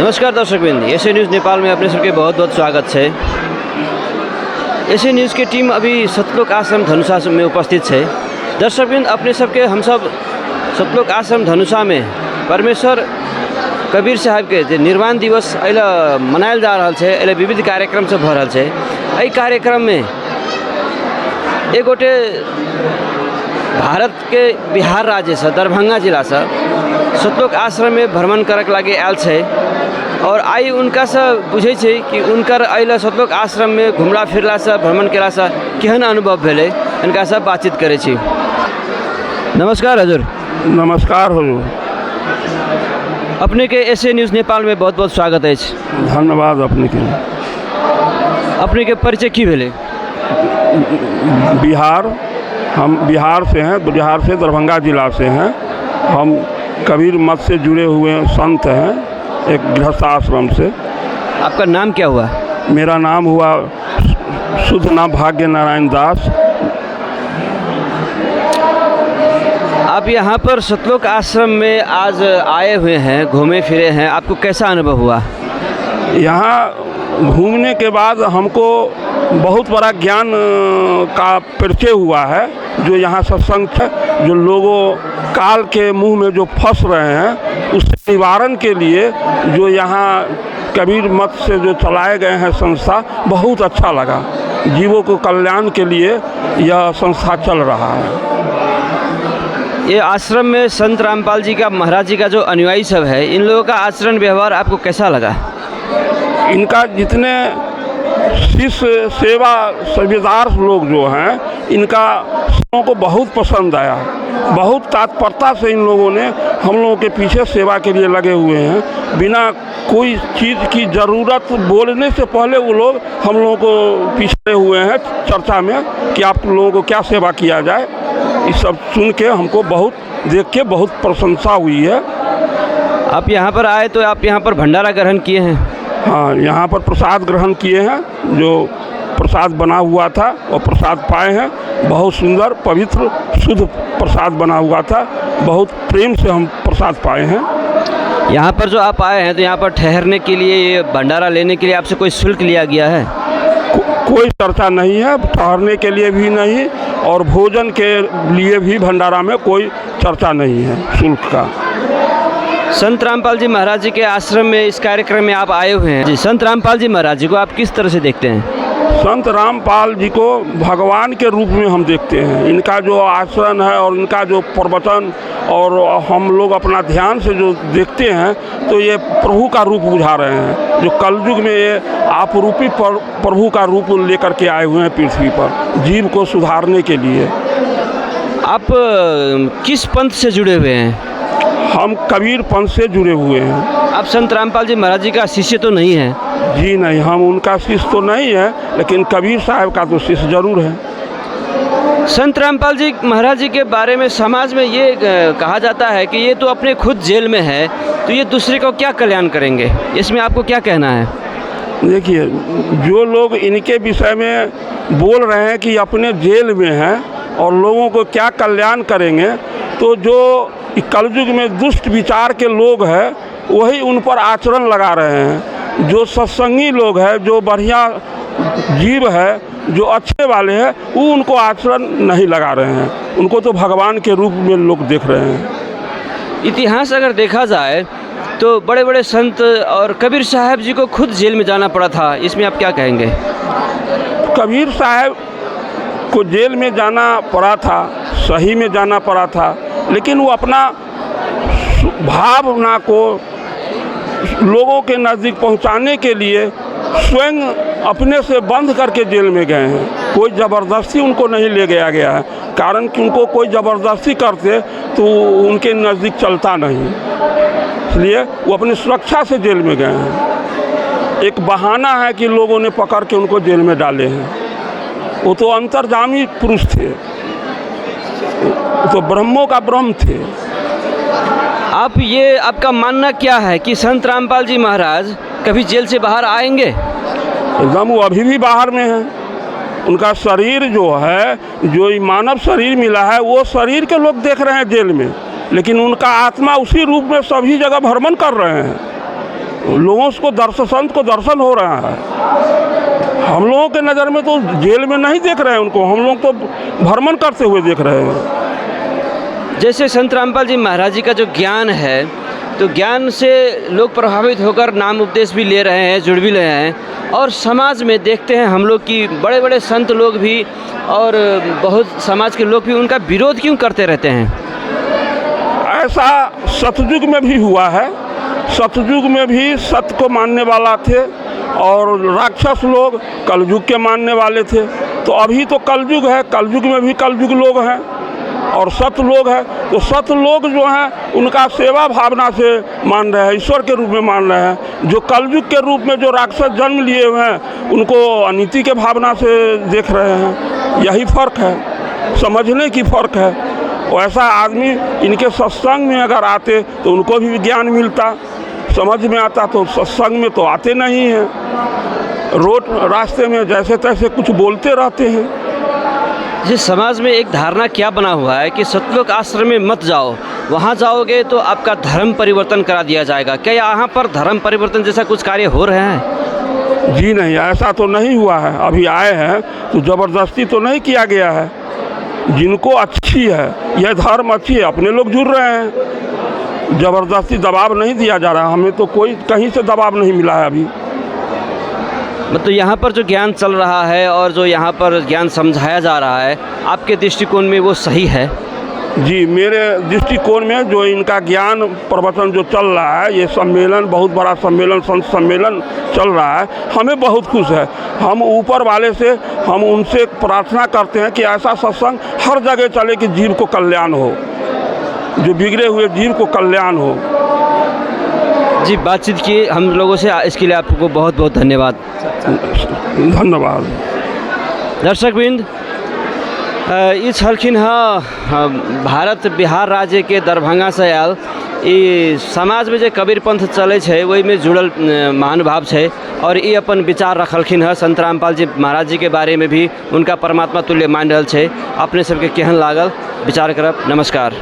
नमस्कार दर्शकवृन्द, SA news Nepal में अपने सबके बहुत बहुत स्वागत है। एसए न्यूज़ की टीम अभी सतलोक आश्रम धनुषा में उपस्थित है। दर्शकवृन्द, अपने सबके हम सब सतलोक आश्रम धनुषा में परमेश्वर कबीर साहब के निर्वाण दिवस अहिले मनायल जा रहा है। अहिले विविध कार्यक्रम सब भ रहा है। यही कार्यक्रम में एक गोटे भारत के बिहार राज्य से दरभंगा जिला से सतलोक आश्रम में भ्रमण करक लगे आयल है और आई उनका से बुझे छे कि उनकर अहिले सतलोक आश्रम में घुमला फिरला से भ्रमण केला से केहन अनुभव भेले, इनका सब बातचीत करे छी। नमस्कार हजुर। नमस्कार हुजूर। अपने के एसए न्यूज़ नेपाल में बहुत बहुत स्वागत है। धन्यवाद अपने के। अपने के परिचय की भेले? बिहार, हम बिहार से हैं, बिहार से दरभंगा जिला से हैं। हम कबीर मत से जुड़े हुए संत हैं, एक गृहस्थ आश्रम से। आपका नाम क्या हुआ? मेरा नाम हुआ शुद्ध नाम भाग्य नारायण दास। आप यहाँ पर सतलोक आश्रम में आज आए हुए हैं, घूमे फिरे हैं, आपको कैसा अनुभव हुआ? यहाँ घूमने के बाद हमको बहुत बड़ा ज्ञान का परिचय हुआ है। जो यहाँ सत्संग है, जो लोगों काल के मुंह में जो फंस रहे हैं, उसके निवारण के लिए जो यहाँ कबीर मत से जो चलाए गए हैं संस्था, बहुत अच्छा लगा। जीवों को कल्याण के लिए यह संस्था चल रहा है। ये आश्रम में संत रामपाल जी का, महाराज जी का जो अनुयायी सब है, इन लोगों का आचरण व्यवहार आपको कैसा लगा? इनका जितने शिष्य सेवा सेवेदार लोग जो हैं, इनका लोगों को बहुत पसंद आया। बहुत तत्परता से इन लोगों ने हम लोगों के पीछे सेवा के लिए लगे हुए हैं। बिना कोई चीज़ की ज़रूरत बोलने से पहले वो लोग हम लोगों को पीछे हुए हैं चर्चा में कि आप लोगों को क्या सेवा किया जाए। ये सब सुन के हमको बहुत देख के बहुत प्रशंसा हुई है। आप यहाँ पर आए तो आप यहाँ पर भंडारा ग्रहण किए हैं? हाँ, यहाँ पर प्रसाद ग्रहण किए हैं। जो प्रसाद बना हुआ था और प्रसाद पाए हैं। बहुत सुंदर पवित्र शुद्ध प्रसाद बना हुआ था। बहुत प्रेम से हम प्रसाद पाए हैं। यहाँ पर जो आप आए हैं तो यहाँ पर ठहरने के लिए, ये भंडारा लेने के लिए आपसे कोई शुल्क लिया गया है? कोई चर्चा नहीं है, ठहरने के लिए भी नहीं और भोजन के लिए भी भंडारा में कोई चर्चा नहीं है शुल्क का। संत रामपाल जी महाराज जी के आश्रम में इस कार्यक्रम में आप आए हुए हैं जी। संत रामपाल जी महाराज जी को आप किस तरह से देखते हैं? संत रामपाल जी को भगवान के रूप में हम देखते हैं। इनका जो आचरण है और इनका जो प्रवचन और हम लोग अपना ध्यान से जो देखते हैं तो ये प्रभु का रूप बुझा रहे हैं। जो कलयुग में ये आपरूपी प्रभु का रूप लेकर के आए हुए हैं पृथ्वी पर, जीव को सुधारने के लिए। आप किस पंथ से जुड़े हुए हैं? हम कबीर पंथ से जुड़े हुए हैं। आप संत रामपाल जी महाराज जी का शिष्य तो नहीं है? जी नहीं, हम उनका शिष्य तो नहीं है, लेकिन कबीर साहब का तो शिष्य जरूर है। संत रामपाल जी महाराज जी के बारे में समाज में ये कहा जाता है कि ये तो अपने खुद जेल में है, तो ये दूसरे को क्या कल्याण करेंगे, इसमें आपको क्या कहना है? देखिए, जो लोग इनके विषय में बोल रहे हैं कि अपने जेल में हैं और लोगों को क्या कल्याण करेंगे, तो जो कलयुग में दुष्ट विचार के लोग हैं वही उन पर आचरण लगा रहे हैं। जो सत्संगी लोग हैं, जो बढ़िया जीव है, जो अच्छे वाले हैं, वो उनको आचरण नहीं लगा रहे हैं। उनको तो भगवान के रूप में लोग देख रहे हैं। इतिहास अगर देखा जाए तो बड़े बड़े संत और कबीर साहब जी को खुद जेल में जाना पड़ा था, इसमें आप क्या कहेंगे? कबीर साहब को जेल में जाना पड़ा था, सही में जाना पड़ा था, लेकिन वो अपना भावना को लोगों के नज़दीक पहुंचाने के लिए स्वयं अपने से बंद करके जेल में गए हैं। कोई ज़बरदस्ती उनको नहीं ले गया गया है, कारण कि उनको कोई ज़बरदस्ती करते तो उनके नज़दीक चलता नहीं, इसलिए वो अपनी सुरक्षा से जेल में गए हैं। एक बहाना है कि लोगों ने पकड़ के उनको जेल में डाले हैं। वो तो अंतर्जामी पुरुष थे, वो तो ब्रह्मों का ब्रह्म थे। आपका मानना क्या है कि संत रामपाल जी महाराज कभी जेल से बाहर आएंगे? एकदम, वो अभी भी बाहर में हैं। उनका शरीर जो है, जो मानव शरीर मिला है, वो शरीर के लोग देख रहे हैं जेल में, लेकिन उनका आत्मा उसी रूप में सभी जगह भ्रमण कर रहे हैं। लोगों को संत को दर्शन हो रहा है। हम लोगों के नज़र में तो जेल में नहीं देख रहे हैं उनको, हम लोग तो भ्रमण करते हुए देख रहे हैं। जैसे संत रामपाल जी महाराज जी का जो ज्ञान है, तो ज्ञान से लोग प्रभावित होकर नाम उपदेश भी ले रहे हैं, जुड़ भी रहे हैं, और समाज में देखते हैं हम लोग कि बड़े बड़े संत लोग भी और बहुत समाज के लोग भी उनका विरोध क्यों करते रहते हैं? ऐसा सतयुग में भी हुआ है। सतयुग में भी सत्य को मानने वाला थे और राक्षस लोग कलयुग के मानने वाले थे। तो अभी तो कलयुग है, कलयुग में भी कलयुग लोग हैं और सत लोग हैं। तो सत लोग जो हैं उनका सेवा भावना से मान रहे हैं, ईश्वर के रूप में मान रहे हैं। जो कलयुग के रूप में जो राक्षस जन्म लिए हुए हैं उनको अनीति के भावना से देख रहे हैं। यही फ़र्क है, समझने की फ़र्क है। वैसा आदमी इनके सत्संग में अगर आते तो उनको भी ज्ञान मिलता, समझ में आता। तो सत्संग में तो आते नहीं हैं, रोड रास्ते में जैसे तैसे कुछ बोलते रहते हैं। जिस समाज में एक धारणा क्या बना हुआ है कि सतलोक आश्रम में मत जाओ, वहाँ जाओगे तो आपका धर्म परिवर्तन करा दिया जाएगा। क्या यहाँ पर धर्म परिवर्तन जैसा कुछ कार्य हो रहे हैं? जी नहीं, ऐसा तो नहीं हुआ है। अभी आए हैं तो ज़बरदस्ती तो नहीं किया गया है। जिनको अच्छी है, यह धर्म अच्छी है, अपने लोग जुड़ रहे हैं। ज़बरदस्ती दबाव नहीं दिया जा रहा। हमें तो कोई कहीं से दबाव नहीं मिला है अभी। मतलब यहाँ पर जो ज्ञान चल रहा है और जो यहाँ पर ज्ञान समझाया जा रहा है, आपके दृष्टिकोण में वो सही है? जी, मेरे दृष्टिकोण में जो इनका ज्ञान प्रवचन जो चल रहा है, ये सम्मेलन बहुत बड़ा सम्मेलन, संत सम्मेलन चल रहा है, हमें बहुत खुश है। हम ऊपर वाले से हम उनसे प्रार्थना करते हैं कि ऐसा सत्संग हर जगह चले कि जीव को कल्याण हो, जो बिगड़े हुए जीव को कल्याण हो। जी, बातचीत की हम लोगों से, इसके लिए आपको बहुत बहुत धन्यवाद। धन्यवाद। दर्शकवृंद, ई छलखिन भारत बिहार राज्य के दरभंगा से आयल। ई समाज में जो कबीर पंथ चले छे वही में जुड़ल महानुभाव छे और ये अपन विचार रखलखिन है। संत रामपाल जी महाराज जी के बारे में भी उनका परमात्मा तुल्य मान रहल छे। अपने सबके केहन लागल विचार करब। नमस्कार।